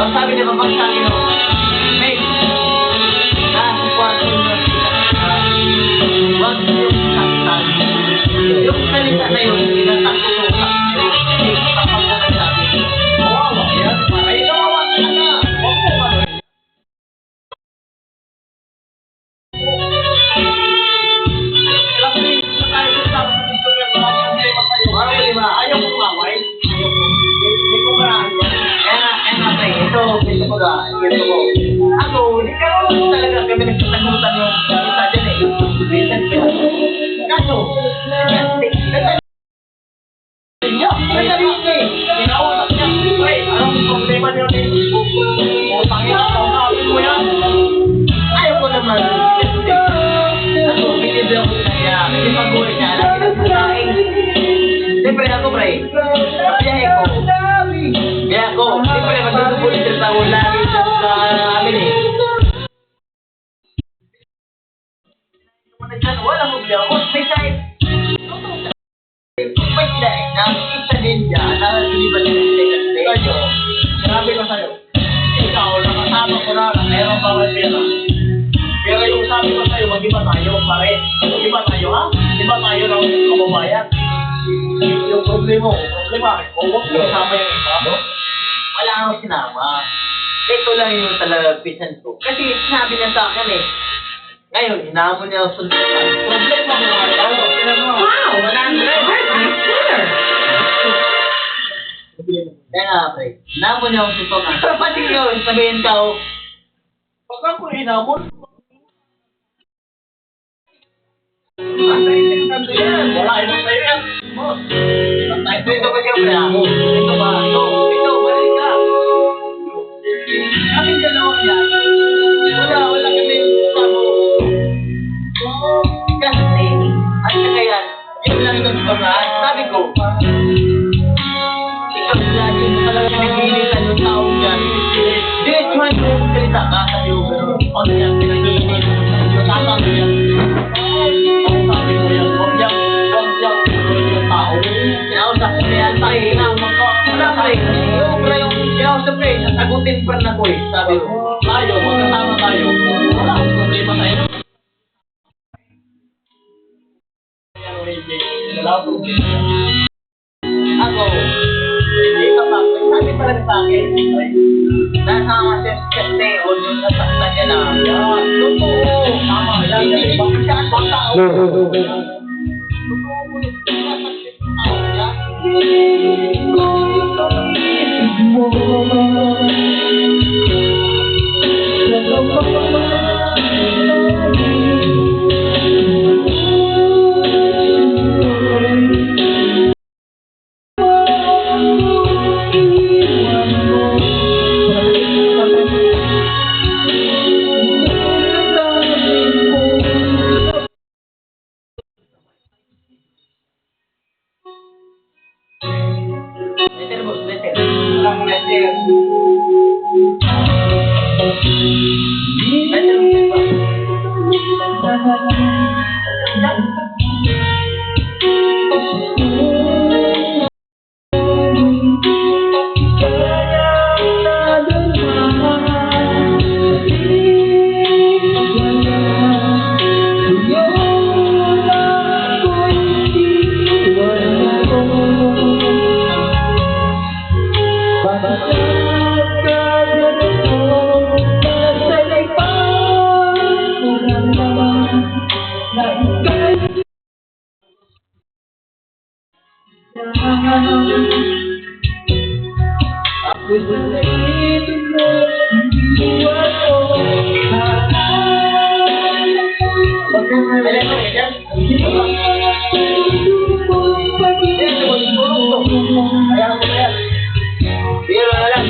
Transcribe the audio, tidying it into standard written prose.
Ang sabi niya kapag sa akin, Meg, nasa kwarto na wag yung saktan. Yung salita na yun, tinatakot ko sa akin. Kapag ko nagsabi, kawawa, yan, ay kawawa ka na. Huwag mo ba rin? Ayaw mo maway? Hindi ko maraan yan. Ito ko ga, ito ko. Ako, hindi ka talaga kami nagsasagutan yung isa dyan eh. Reason ko. Kaso, nagsasabi eh. Inausap niya. Pre, anong problema niyo eh? Pangin ako, sabi mo yan. Ayaw ko naman. Ako, binibili ako niya. Kasi pag-uwi niya, lagi nagsasain. Siyempre ako, pre. Kapiyahe ko. Kaya ako, siyempre magtutubulit sa tao lagi sa amin eh. Wala mo biya ako. May kahit may dahil na isa din niya na naliliban din sa kayo. Sabi ko sa'yo, ikaw, nakasama ko na lang, meron pa may pera. Pero yung sabi ko sa'yo, mag-iba tayo, pare. Mag-iba tayo, ha? Iba tayo ng kababayan. Yung problema, huwag mo kasama yung iba, no? Wala akong sinama. Ito lang yung talapisan ko. Kasi sinabi niya sa akin eh. Ngayon, hinahamon niya ang sundukan. Problema mo nga daw. Wow! 100! Kaya nga, pre. Hinahamon niya ang sundukan. Pati yun, sabihin ka, pag ako hinamon, wala kayo ng tayo yan. Ito ba siya, pre? Ito ba? Ito, balik ka. Kami dalawa yan. Wala kami tamo. Kasi, at saka yan, yun lang yung pagkaan. Sabi ko, ikaw lagi talaga pinag-iinitan yung taong yan. Diretsuhan yung salita ka, sabi ko, pag yan pinag-iinit, yung tatang yan. Sabi ko yan, huwag yan, yung tao. Kinausap ko yan, tayo, inausap ko. Wala pa rin, yung kinausap ko eh, nasagutin pa na ko eh. Sabi ko, tayo, magkasama tayo. Wala akong problema sa'yo. Ako, hindi ka pa, sabi pa rin sa akin, nasa kasi o yung nasaktan niya lang. Totoo, tama, hindi ba siya ang tao? Totoo mo yung nasaktan tao niya? Kaya mo yan. Biro na lang.